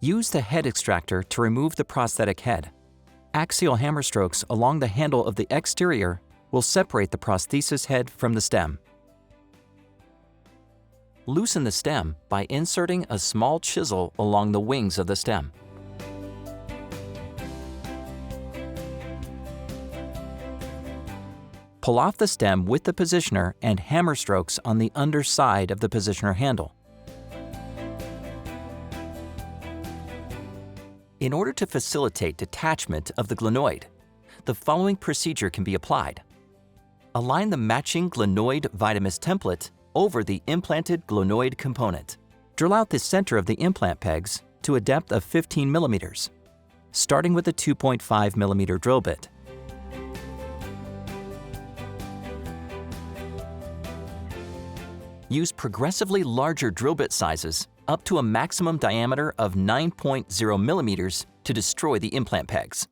Use the head extractor to remove the prosthetic head. Axial hammer strokes along the handle of the exterior will separate the prosthesis head from the stem. Loosen the stem by inserting a small chisel along the wings of the stem. Pull off the stem with the positioner and hammer strokes on the underside of the positioner handle. In order to facilitate detachment of the glenoid, the following procedure can be applied. Align the matching glenoid Vitamist template over the implanted glenoid component. Drill out the center of the implant pegs to a depth of 15 millimeters, starting with a 2.5 millimeter drill bit. Use progressively larger drill bit sizes up to a maximum diameter of 9.0 millimeters to destroy the implant pegs.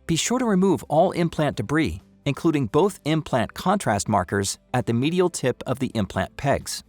Be sure to remove all implant debris, including both implant contrast markers at the medial tip of the implant pegs.